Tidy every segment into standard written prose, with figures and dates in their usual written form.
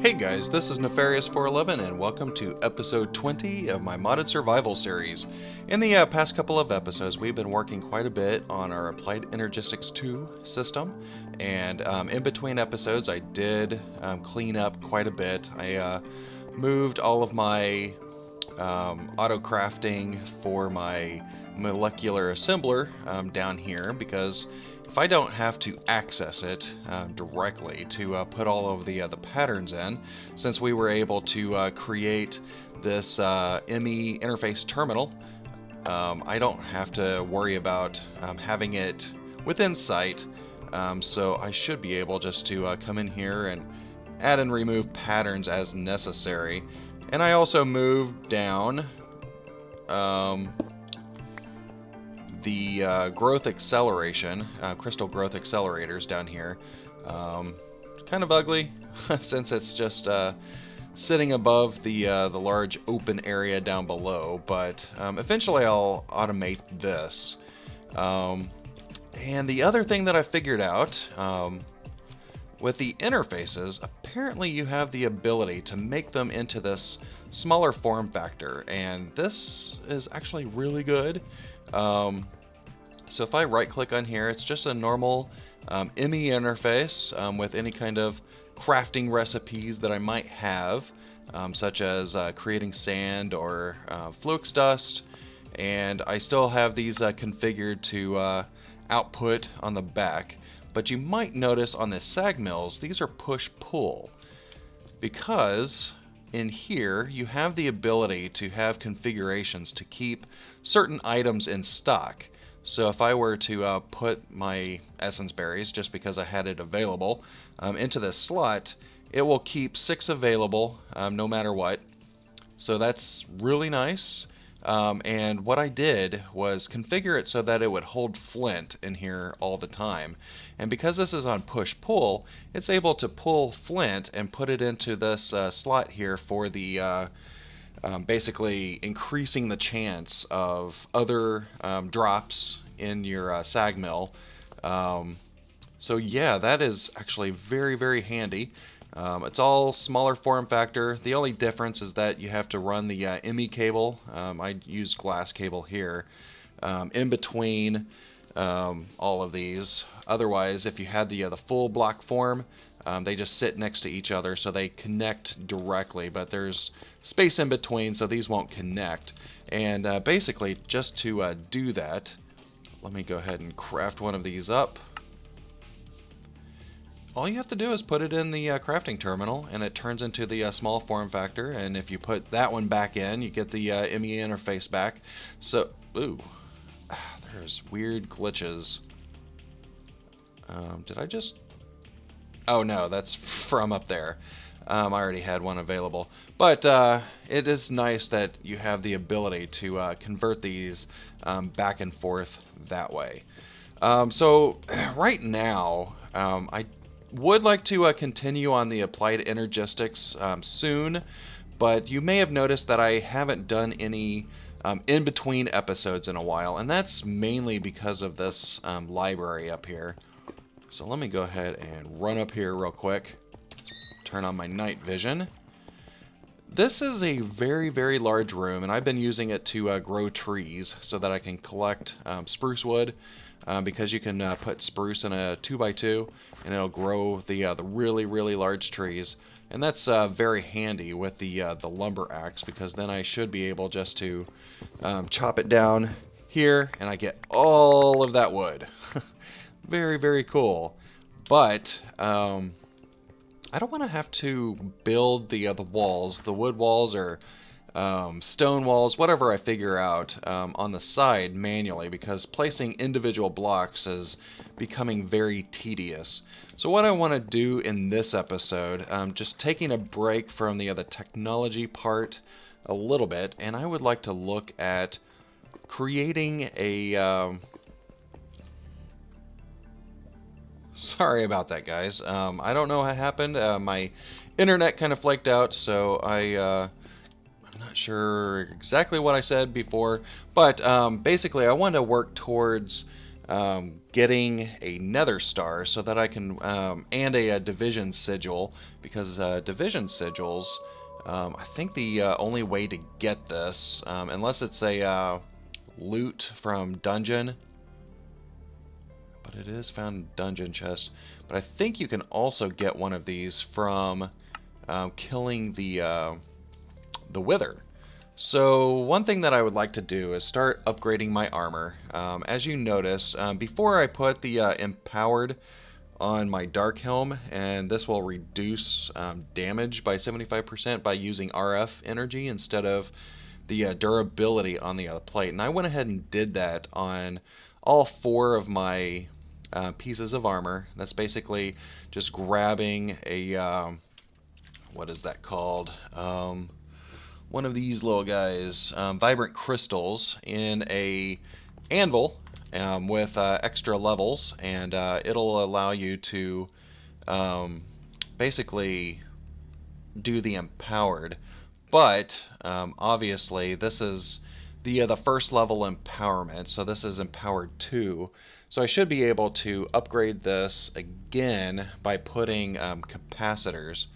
Hey guys, this is Nefarious411 and welcome to episode 20 of my modded survival series. In the past couple of episodes, we've been working quite a bit on our Applied Energistics 2 system, and in between episodes I did clean up quite a bit. I moved all of my auto crafting for my molecular assembler down here because if I don't have to access it directly to put all of the patterns in, since we were able to create this ME interface terminal, I don't have to worry about having it within sight, so I should be able just to come in here and add and remove patterns as necessary. And I also moved down the growth acceleration, crystal growth accelerators down here. Kind of ugly since it's just sitting above the large open area down below, but eventually I'll automate this. And the other thing that I figured out with the interfaces, apparently you have the ability to make them into this smaller form factor, and this is actually really good. So if I right click on here, it's just a normal ME interface with any kind of crafting recipes that I might have, such as creating sand or flux dust, and I still have these configured to output on the back. But you might notice on the sag mills, these are push-pull, because in here you have the ability to have configurations to keep certain items in stock. So if I were to put my essence berries, just because I had it available, into this slot, it will keep 6 available no matter what. So that's really nice. And what I did was configure it so that it would hold flint in here all the time. And because this is on push-pull, it's able to pull flint and put it into this slot here for the basically increasing the chance of other drops in your sag mill. So yeah, that is actually very, very handy. It's all smaller form factor. The only difference is that you have to run the ME cable. I use glass cable here in between all of these. Otherwise, if you had the full block form, they just sit next to each other, so they connect directly, but there's space in between, so these won't connect. And basically, just to do that, let me go ahead and craft one of these up. All you have to do is put it in the crafting terminal, and it turns into the small form factor. And if you put that one back in, you get the ME interface back. So, ooh, there's weird glitches. Did I just... Oh no, that's from up there. I already had one available. But it is nice that you have the ability to convert these back and forth that way. So right now, I would like to continue on the Applied Energistics soon, but you may have noticed that I haven't done any in-between episodes in a while, and that's mainly because of this library up here. So let me go ahead and run up here real quick, turn on my night vision. This is a very, very large room, and I've been using it to grow trees so that I can collect spruce wood, because you can put spruce in a 2x2 and it'll grow the really, really large trees. And that's very handy with the lumber axe, because then I should be able just to chop it down here and I get all of that wood. Very, very cool. But I don't want to have to build the walls, the wood walls or stone walls, whatever I figure out on the side manually, because placing individual blocks is becoming very tedious. So what I want to do in this episode, just taking a break from the technology part a little bit, and I would like to look at creating a... Sorry about that, guys. I don't know what happened. My internet kind of flaked out, so I'm not sure exactly what I said before, but basically I want to work towards getting a nether star so that I can, and a division sigil, because division sigils, I think the only way to get this, unless it's a loot from dungeon, but it is found in dungeon chest, but I think you can also get one of these from killing the wither. So one thing that I would like to do is start upgrading my armor. As you notice, before I put the empowered on my dark helm, and this will reduce damage by 75% by using RF energy instead of the durability on the other plate. And I went ahead and did that on all 4 of my pieces of armor. That's basically just grabbing a, what is that called? One of these little guys, vibrant crystals in a anvil with extra levels, and it'll allow you to basically do the empowered. But obviously this is the first level empowerment, so this is empowered 2. So I should be able to upgrade this again by putting capacitors.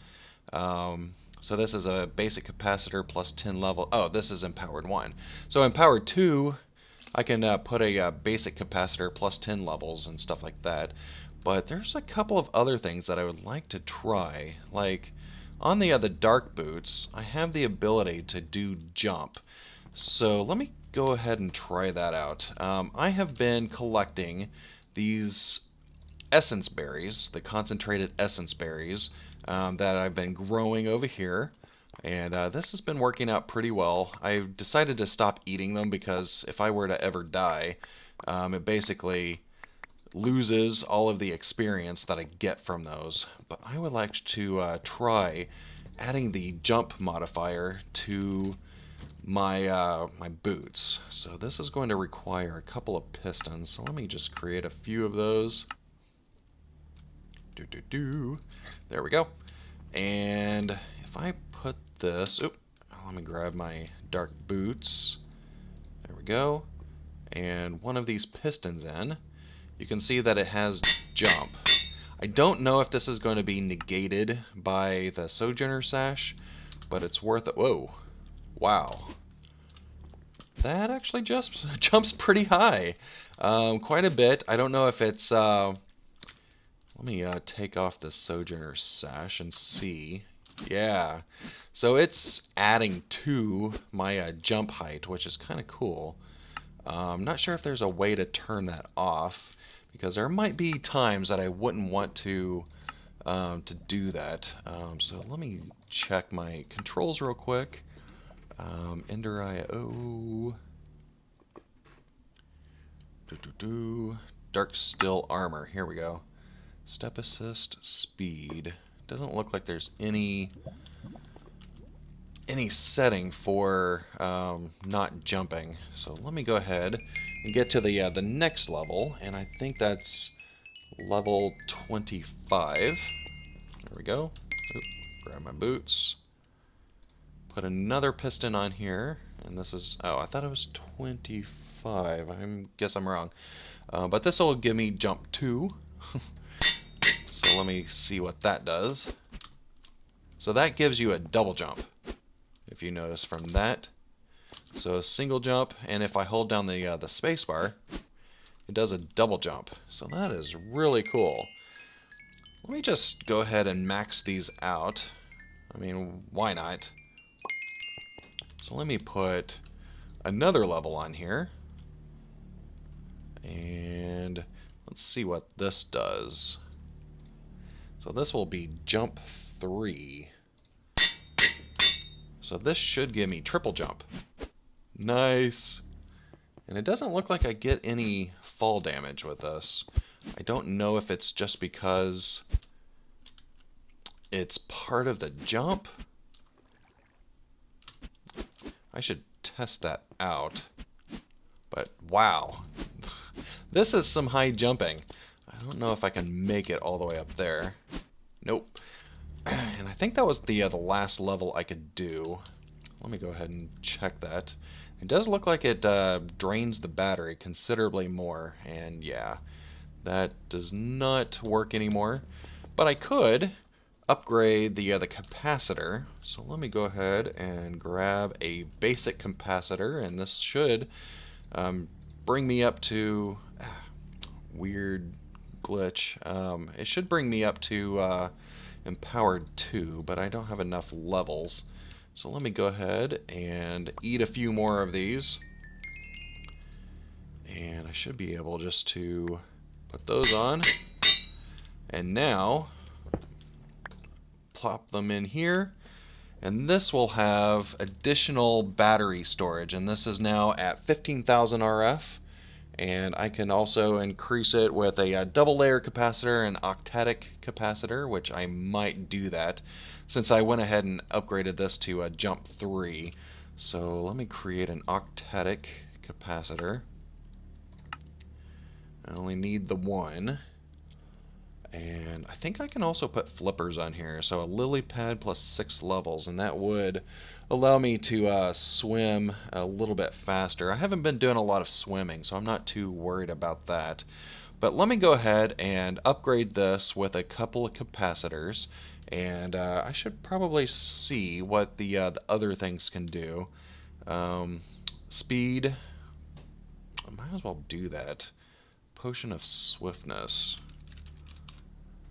So this is a basic capacitor plus 10 level. Oh, this is empowered 1. So empowered 2, I can put a basic capacitor plus 10 levels and stuff like that. But there's a couple of other things that I would like to try. Like on the dark boots, I have the ability to do jump. So let me go ahead and try that out. I have been collecting these essence berries, the concentrated essence berries, that I've been growing over here, and this has been working out pretty well. I've decided to stop eating them because if I were to ever die, it basically loses all of the experience that I get from those. But I would like to try adding the jump modifier to my my boots. So this is going to require a couple of pistons. So let me just create a few of those. There we go. And if I put this, let me grab my dark boots. There we go. And one of these pistons in, you can see that it has jump. I don't know if this is going to be negated by the Sojourner Sash, but it's worth it. Whoa. Wow. That actually jumps pretty high. Quite a bit. I don't know if it's... let me take off the Sojourner Sash and see. Yeah. So it's adding to my jump height, which is kind of cool. I'm not sure if there's a way to turn that off, because there might be times that I wouldn't want to do that. So let me check my controls real quick. Ender IO. Dark Still Armor. Here we go. Step assist, speed. Doesn't look like there's any setting for not jumping. So let me go ahead and get to the next level, and I think that's level 25. There we go. Grab my boots. Put another piston on here, and this is, oh, I thought it was 25. I guess I'm wrong. But this will give me jump 2. So let me see what that does. So that gives you a double jump, if you notice from that. So a single jump, and if I hold down the space bar, it does a double jump. So that is really cool. Let me just go ahead and max these out. I mean, why not? So let me put another level on here. And let's see what this does. So this will be jump 3. So this should give me triple jump. Nice. And it doesn't look like I get any fall damage with this. I don't know if it's just because it's part of the jump. I should test that out. But wow. This is some high jumping. I don't know if I can make it all the way up there. Nope. And I think that was the last level I could do. let me go ahead and check that. It does look like it drains the battery considerably more, and yeah, that does not work anymore. But I could upgrade the capacitor. So let me go ahead and grab a basic capacitor, and this should bring me up to weird glitch. It should bring me up to empowered 2, but I don't have enough levels. So let me go ahead and eat a few more of these. And I should be able just to put those on. And now, plop them in here. And this will have additional battery storage. And this is now at 15,000 RF. And I can also increase it with a double layer capacitor and octadic capacitor, which I might do that since I went ahead and upgraded this to jump 3. So let me create an octadic capacitor. I only need the one. And I think I can also put flippers on here. So a lily pad plus 6 levels, and that would allow me to swim a little bit faster. I haven't been doing a lot of swimming, so I'm not too worried about that. But let me go ahead and upgrade this with a couple of capacitors, and I should probably see what the other things can do. Speed, I might as well do that. Potion of swiftness.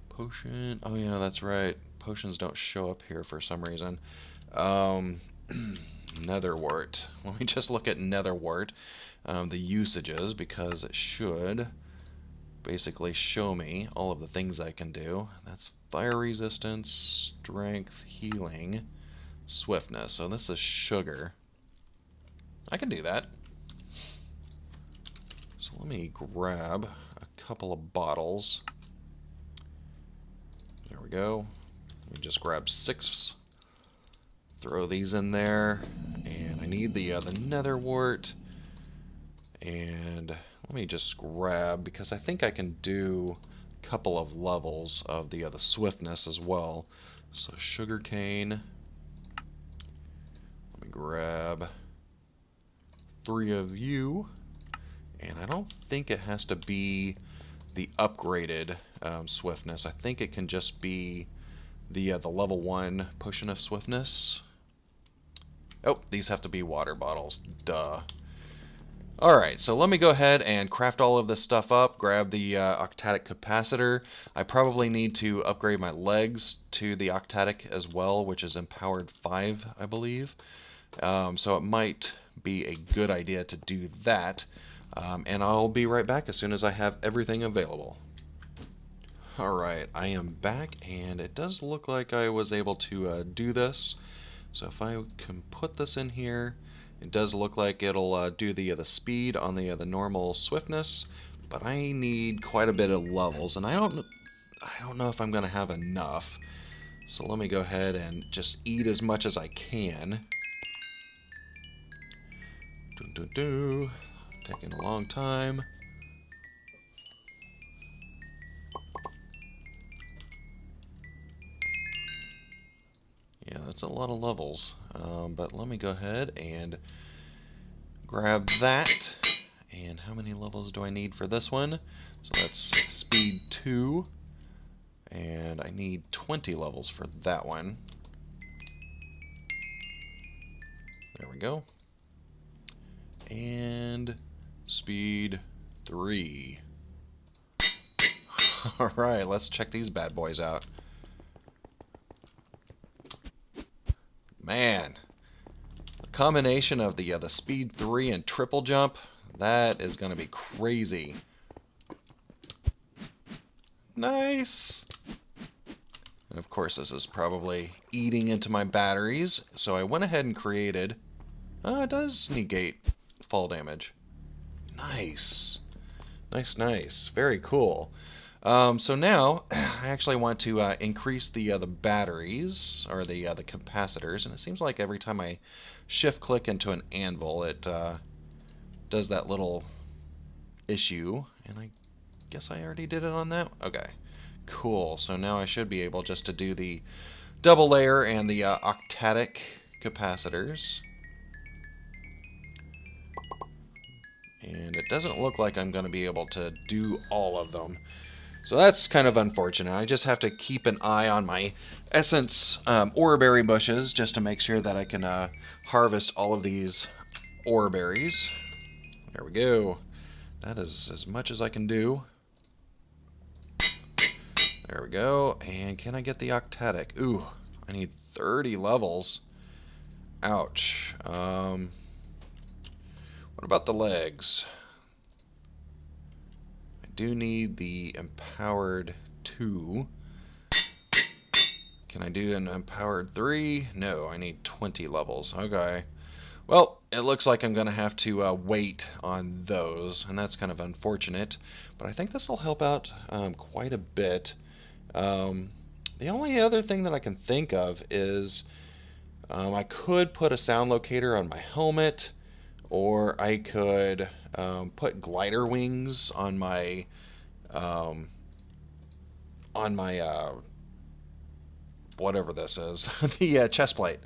Potion, oh yeah, that's right. Potions don't show up here for some reason. Netherwort. Let me just look at Netherwort, the usages, because it should basically show me all of the things I can do. That's fire resistance, strength, healing, swiftness. So this is sugar. I can do that. So let me grab a couple of bottles. There we go. Let me just grab 6. Throw these in there, and I need the Netherwort. And let me just grab, because I think I can do a couple of levels of the swiftness as well. So sugarcane. Let me grab 3 of you, and I don't think it has to be the upgraded swiftness. I think it can just be the level 1 potion of swiftness. Oh, these have to be water bottles. Duh. Alright, so let me go ahead and craft all of this stuff up, grab the octadic capacitor. I probably need to upgrade my legs to the octadic as well, which is empowered 5, I believe. So it might be a good idea to do that. And I'll be right back as soon as I have everything available. Alright, I am back, and it does look like I was able to do this. So if I can put this in here, it does look like it'll do the speed on the normal swiftness, but I need quite a bit of levels, and I don't know if I'm going to have enough. So let me go ahead and just eat as much as I can. Taking a long time. Yeah, that's a lot of levels. But let me go ahead and grab that. And how many levels do I need for this one? So that's speed 2. And I need 20 levels for that one. There we go. And speed 3. Alright, let's check these bad boys out. Man, the combination of the speed 3 and triple jump, that is going to be crazy. Nice! And of course this is probably eating into my batteries, so I went ahead and created... it does negate fall damage. Nice. Nice, nice. Very cool. So now I actually want to increase the batteries, or the capacitors, and it seems like every time I shift click into an anvil, it does that little issue, and I guess I already did it on that. Okay, cool. So now I should be able just to do the double layer and the octadic capacitors. And it doesn't look like I'm going to be able to do all of them. So that's kind of unfortunate. I just have to keep an eye on my essence ore berry bushes just to make sure that I can harvest all of these ore berries. There we go. That is as much as I can do. There we go. And can I get the octatic? Ooh, I need 30 levels. Ouch. What about the legs? I do need the empowered 2. Can I do an empowered 3? No, I need 20 levels. Okay. Well, it looks like I'm going to have to wait on those, and that's kind of unfortunate. But I think this will help out quite a bit. The only other thing that I can think of is I could put a sound locator on my helmet, or I could put glider wings on my whatever this is, the chest plate.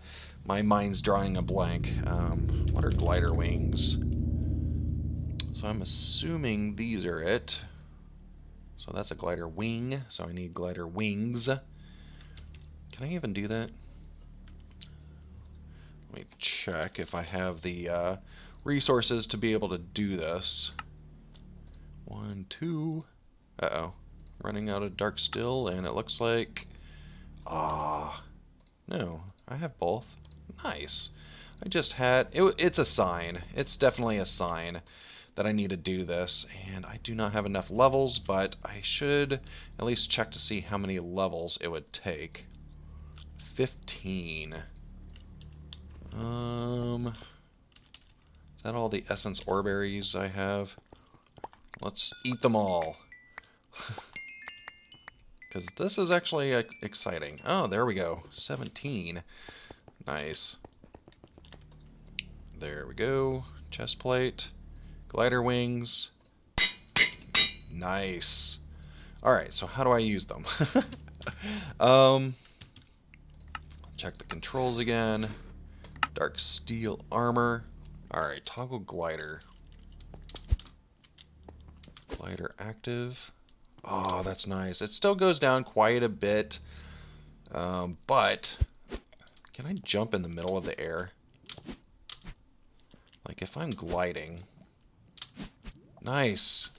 My mind's drawing a blank. What are glider wings? So I'm assuming these are it. So that's a glider wing, so I need glider wings. Can I even do that? Let me check if I have the resources to be able to do this. 1, 2. Uh-oh. Running out of dark still, and it looks like... no, I have both. Nice. I just had... It's a sign. It's definitely a sign that I need to do this, and I do not have enough levels, but I should at least check to see how many levels it would take. 15. Is that all the essence ore berries I have? Let's eat them all. Because this is actually exciting. Oh, there we go. 17. Nice. There we go. Chest plate. Glider wings. Nice. Alright, so how do I use them? Check the controls again. Dark steel armor. Alright, toggle glider. Glider active. Oh, that's nice. It still goes down quite a bit, but can I jump in the middle of the air? Like if I'm gliding. Nice.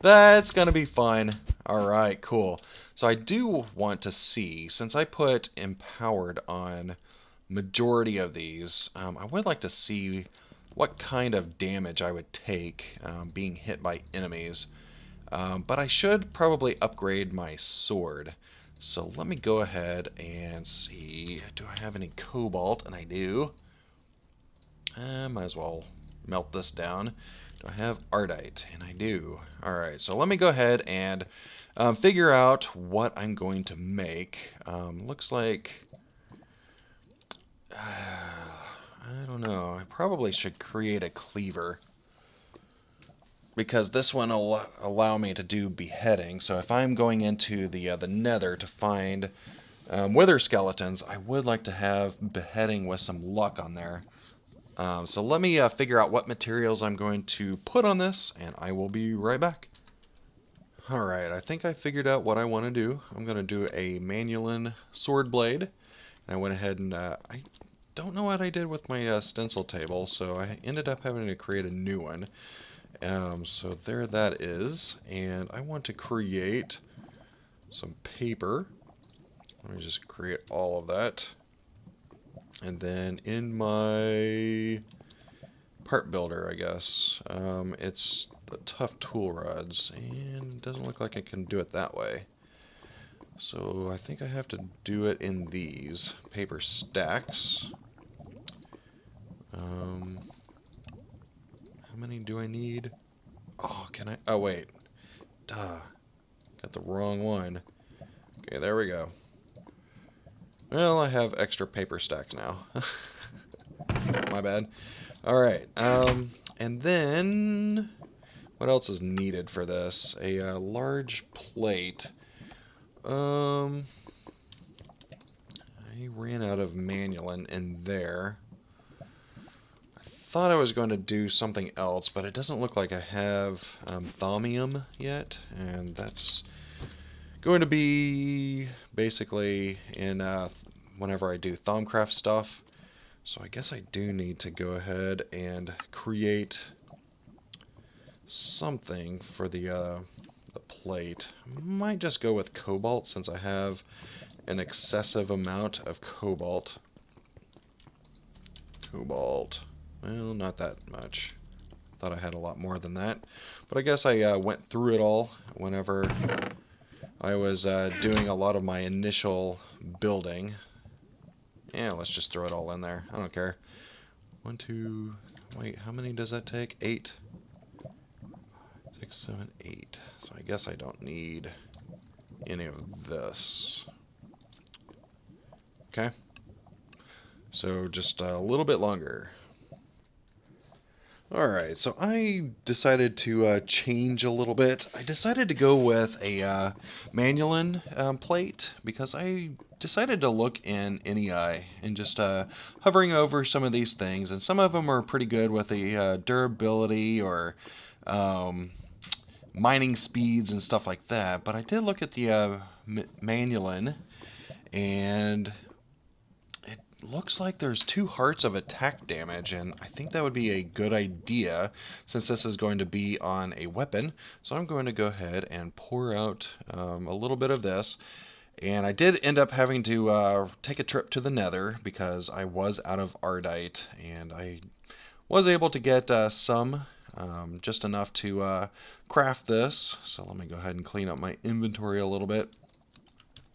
That's going to be fun. Alright, cool. So I do want to see, since I put empowered on majority of these, I would like to see what kind of damage I would take being hit by enemies. But I should probably upgrade my sword. So let me go ahead and see. Do I have any cobalt? And I do. Might as well melt this down. Do I have ardite? And I do. Alright, so let me go ahead and figure out what I'm going to make. Looks like... I don't know. I probably should create a cleaver, because this one will allow me to do beheading. So if I'm going into the nether to find wither skeletons, I would like to have beheading with some luck on there. So let me figure out what materials I'm going to put on this, and I will be right back. Alright, I think I figured out what I want to do. I'm going to do a Manulin sword blade. And I went ahead and I don't know what I did with my stencil table, so I ended up having to create a new one. So there that is, and I want to create some paper. Let me just create all of that. And then in my part builder, I guess, it's the tough tool rods, and it doesn't look like I can do it that way. So I think I have to do it in these paper stacks. How many do I need? Oh, can I? Oh, wait. Duh. Got the wrong one. Okay, there we go. Well, I have extra paper stacks now. My bad. Alright, and then... what else is needed for this? A large plate. I I ran out of manulin in there. I thought I was going to do something else, but it doesn't look like I have thaumium yet, and that's going to be basically in whenever I do Thaumcraft stuff. So I guess I do need to go ahead and create something for the plate. Might just go with cobalt since I have an excessive amount of cobalt. Cobalt. Well, not that much. Thought I had a lot more than that. But I guess I went through it all whenever I was doing a lot of my initial building. Yeah, let's just throw it all in there. I don't care. 1, 2... Wait, how many does that take? 8? 6, 7, 8. So I guess I don't need any of this. Okay. So just a little bit longer. Alright, so I decided to change a little bit. I decided to go with a manulin plate because I decided to look in NEI and just hovering over some of these things. And some of them are pretty good with the durability or mining speeds and stuff like that. But I did look at the manulin, and it looks like there's 2 hearts of attack damage, and I think that would be a good idea since this is going to be on a weapon. So I'm going to go ahead and pour out a little bit of this. And I did end up having to take a trip to the Nether because I was out of Ardite, and I was able to get some, just enough to craft this. So let me go ahead and clean up my inventory a little bit.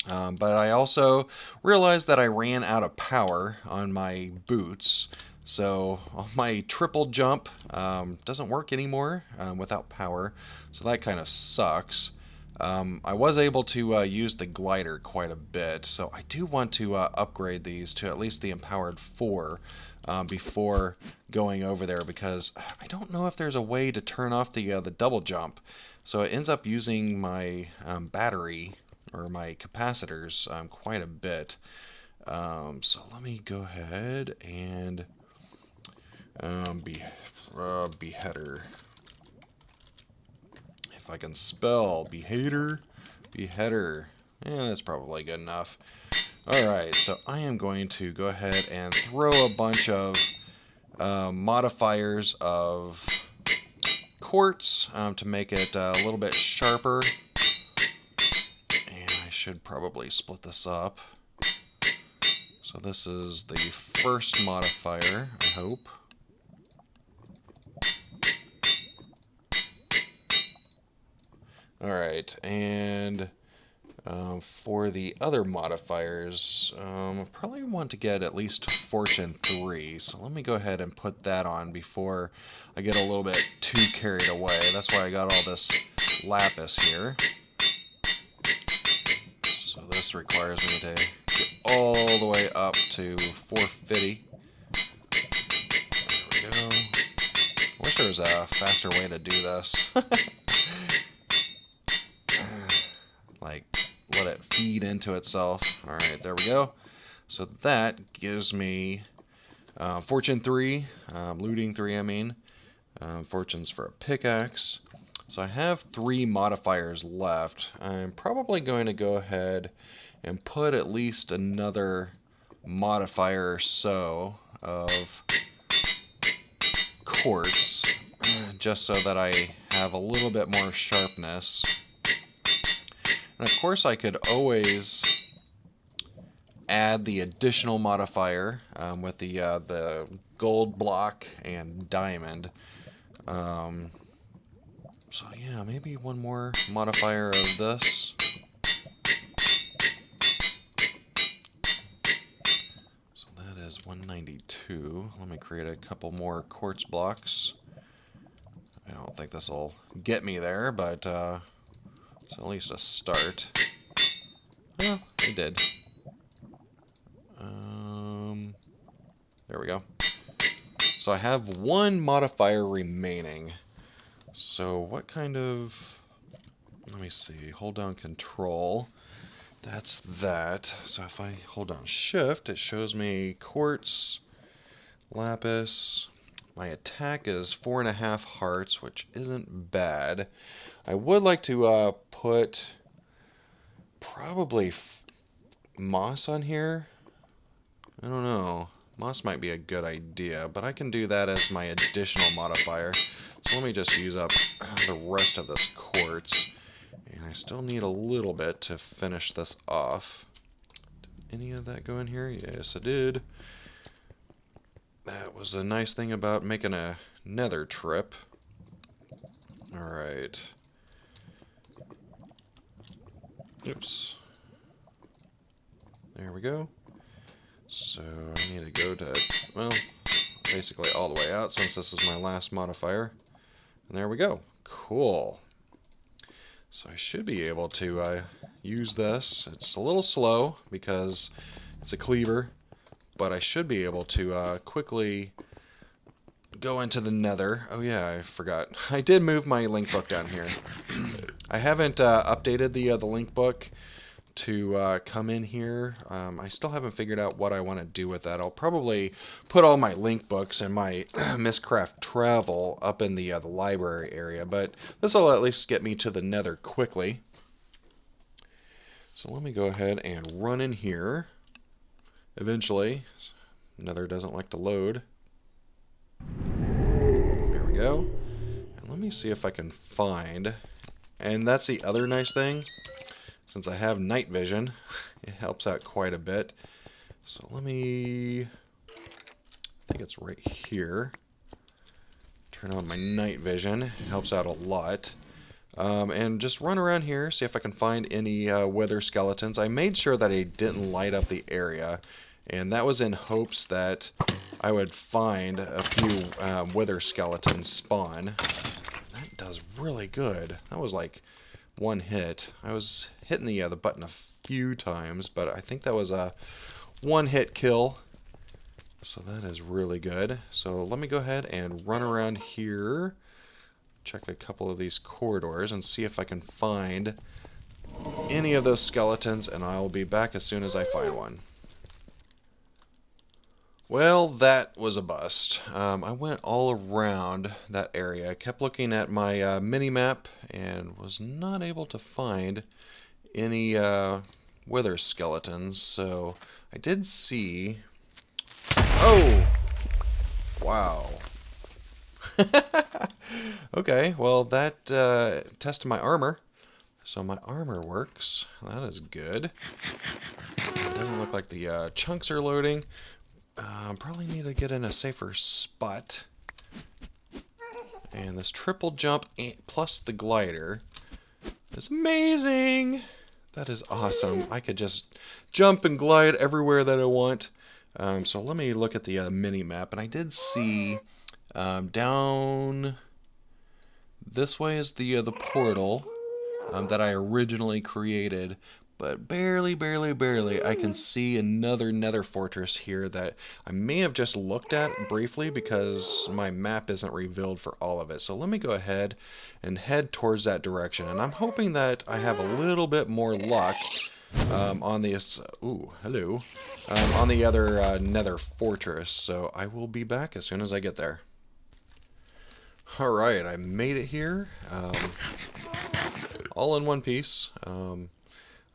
But I also realized that I ran out of power on my boots. So my triple jump doesn't work anymore without power. So that kind of sucks. I was able to use the glider quite a bit. So I do want to upgrade these to at least the empowered 4 before going over there, because I don't know if there's a way to turn off the double jump. So it ends up using my battery or my capacitors quite a bit. So let me go ahead and beheader. If I can spell beheader. Yeah, that's probably good enough. Alright, so I am going to go ahead and throw a bunch of modifiers of quartz to make it a little bit sharper. And I should probably split this up. So this is the first modifier, I hope. Alright, and for the other modifiers, I probably want to get at least Fortune 3. So let me go ahead and put that on before I get a little bit too carried away. That's why I got all this lapis here. So this requires me to get all the way up to 450. There we go. I wish there was a faster way to do this. Like, let it feed into itself. Alright, there we go. So that gives me Fortune 3, Looting 3 I mean, Fortunes for a pickaxe. So I have 3 modifiers left. I'm probably going to go ahead and put at least another modifier or so of quartz, just so that I have a little bit more sharpness. And of course I could always add the additional modifier with the gold block and diamond. So yeah, maybe one more modifier of this. So that is 192. Let me create a couple more quartz blocks. I don't think this will get me there, but it's at least a start. Yeah, it did. There we go. So I have 1 modifier remaining. So what kind of... Let me see. Hold down Control. that's that. So if I hold down shift, it shows me quartz, lapis. My attack is 4.5 hearts, which isn't bad. I would like to put probably moss on here. I don't know. Moss might be a good idea, but I can do that as my additional modifier. So let me just use up the rest of this quartz. And I still need a little bit to finish this off. Did any of that go in here? Yes, it did. That was a nice thing about making a nether trip. Alright. Oops. There we go. So I need to go to, well, basically all the way out since this is my last modifier. And there we go. Cool. So I should be able to use this. It's a little slow because it's a cleaver, but I should be able to quickly go into the nether. Oh yeah, I forgot. I did move my link book down here. I haven't updated the link book to come in here. I still haven't figured out what I want to do with that. I'll probably put all my link books and my Mistcraft travel up in the library area, but this will at least get me to the nether quickly. So let me go ahead and run in here. Eventually, nether doesn't like to load. There we go. And let me see if I can find, and that's the other nice thing. Since I have night vision, it helps out quite a bit. So let me, I think it's right here. Turn on my night vision. It helps out a lot. And just run around here, see if I can find any wither skeletons. I made sure that I didn't light up the area, and that was in hopes that I would find a few wither skeletons spawn. That does really good. That was like one hit. I was hitting the button a few times, but I think that was a one-hit kill. So that is really good. So let me go ahead and run around here, check a couple of these corridors, and see if I can find any of those skeletons, and I'll be back as soon as I find one. Well, that was a bust. I went all around that area. I kept looking at my mini-map and was not able to find any wither skeletons. So I did see... Oh! Wow. Okay, well that tested my armor. So my armor works. That is good. It doesn't look like the chunks are loading. Probably need to get in a safer spot. And this triple jump plus the glider is amazing. That is awesome. I could just jump and glide everywhere that I want. So let me look at the mini map, and I did see down this way is the portal that I originally created. But barely I can see another nether fortress here that I may have just looked at briefly because my map isn't revealed for all of it. So let me go ahead and head towards that direction. And I'm hoping that I have a little bit more luck on this, on the other nether fortress. So I will be back as soon as I get there. Alright, I made it here. All in one piece.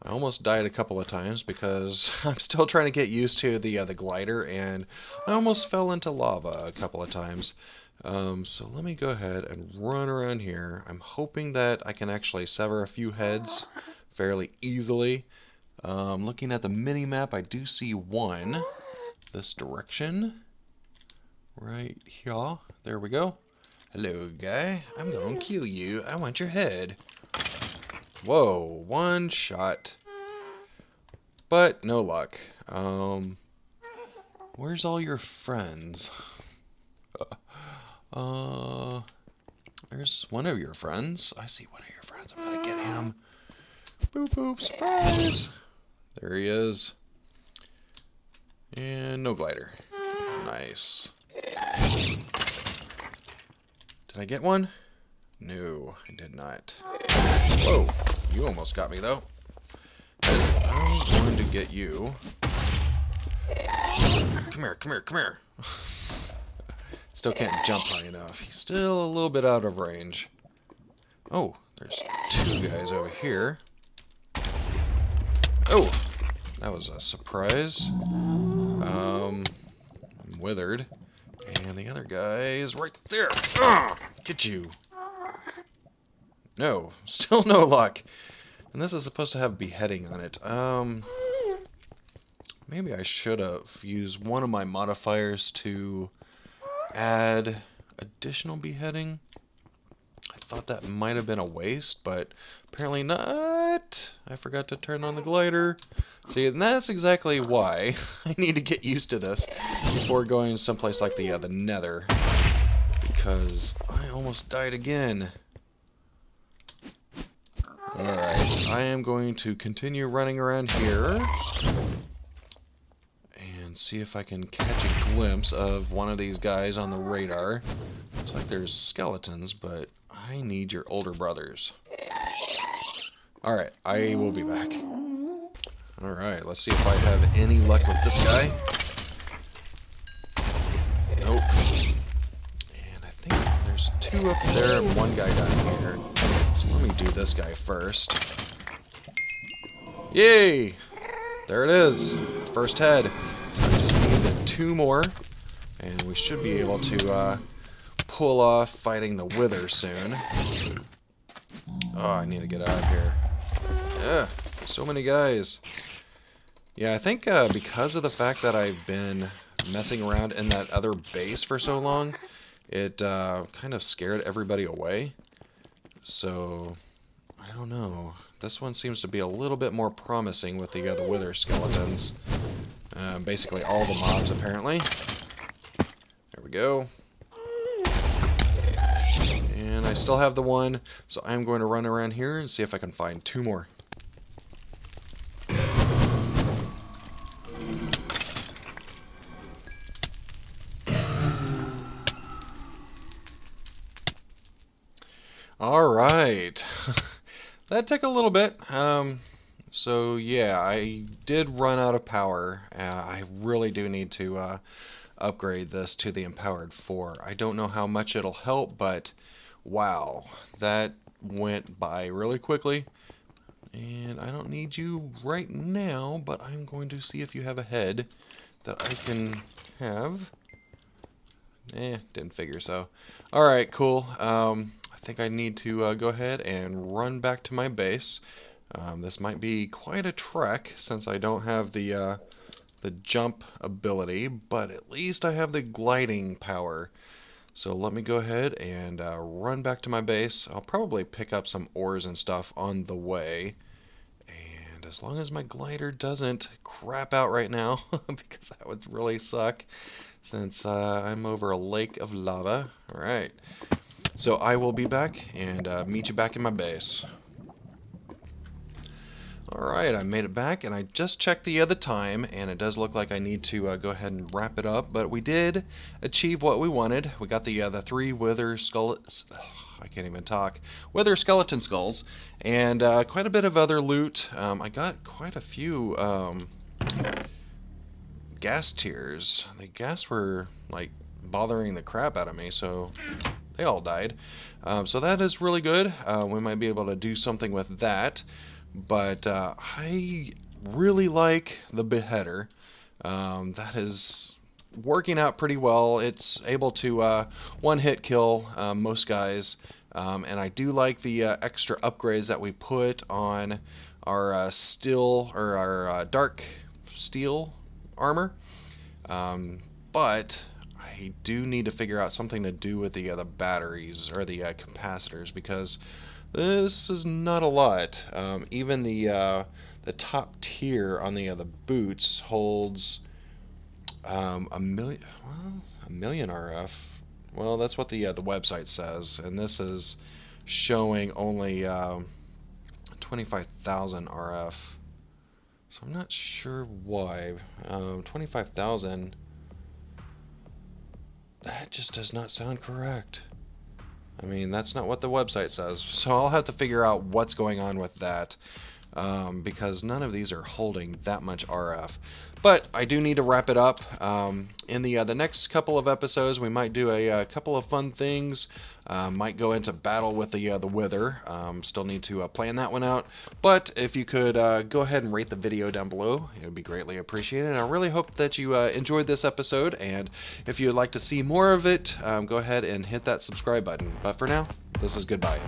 I almost died a couple of times because I'm still trying to get used to the glider, and I almost fell into lava a couple of times. So let me go ahead and run around here. I'm hoping that I can actually sever a few heads fairly easily. Looking at the mini-map, I do see one. This direction. Right here. There we go. Hello, guy. I'm gonna kill you. I want your head. Whoa, one shot. But no luck. Where's all your friends? There's one of your friends. I see one of your friends. I'm gonna get him. Boop boop, surprise! There he is. And no glider. Nice. Did I get one? No, I did not. Whoa, you almost got me though. going to get you. Come here, come here, come here. Still can't jump high enough. He's still a little bit out of range. Oh, there's two guys over here. Oh, that was a surprise. I'm withered. And the other guy is right there. Get you. No, still no luck. And this is supposed to have beheading on it. Maybe I should have used one of my modifiers to add additional beheading. I thought that might have been a waste, but apparently not. I forgot to turn on the glider. See, and that's exactly why I need to get used to this before going someplace like the Nether, because I almost died again. Alright, I am going to continue running around here and see if I can catch a glimpse of one of these guys on the radar. Looks like there's skeletons, but I need your older brothers. Alright, I will be back. Alright, let's see if I have any luck with this guy. Nope. And I think there's two up there and one guy down here. So let me do this guy first. Yay! There it is. First head. So I just need the two more. And we should be able to pull off fighting the Wither soon. Oh, I need to get out of here. Yeah, so many guys. Yeah, I think because of the fact that I've been messing around in that other base for so long, it kind of scared everybody away. So, I don't know. This one seems to be a little bit more promising with the Wither skeletons. Basically all the mobs, apparently. There we go. And I still have the one, so I'm going to run around here and see if I can find two more. Alright. That took a little bit. So yeah, I did run out of power. I really do need to upgrade this to the Empowered 4. I don't know how much it'll help, but wow, that went by really quickly. And I don't need you right now, but I'm going to see if you have a head that I can have. Didn't figure so. Alright, cool. I think I need to go ahead and run back to my base. This might be quite a trek since I don't have the jump ability, but at least I have the gliding power. So let me go ahead and run back to my base. I'll probably pick up some ores and stuff on the way. And as long as my glider doesn't crap out right now, because that would really suck since I'm over a lake of lava. Alright. So I will be back and meet you back in my base. Alright, I made it back, and I just checked the other time, and it does look like I need to go ahead and wrap it up, but we did achieve what we wanted. We got the 3 Wither I can't even talk. Wither skeleton skulls, and quite a bit of other loot. I got quite a few gas tiers. The gas were, like, bothering the crap out of me, so they all died. So that is really good. We might be able to do something with that. But I really like the beheader. That is working out pretty well. It's able to one-hit kill most guys. And I do like the extra upgrades that we put on our steel or our dark steel armor. But I do need to figure out something to do with the batteries or the capacitors, because this is not a lot. Even the top tier on the boots holds a million RF. Well, that's what the website says, and this is showing only 25,000 RF. So I'm not sure why. 25,000. That just does not sound correct. I mean, that's not what the website says, so I'll have to figure out what's going on with that. because none of these are holding that much RF. But I do need to wrap it up. In the next couple of episodes, we might do a couple of fun things. Might go into battle with the Wither. Still need to plan that one out. But if you could go ahead and rate the video down below, it would be greatly appreciated. And I really hope that you enjoyed this episode. And if you'd like to see more of it, go ahead and hit that subscribe button. But for now, this is goodbye.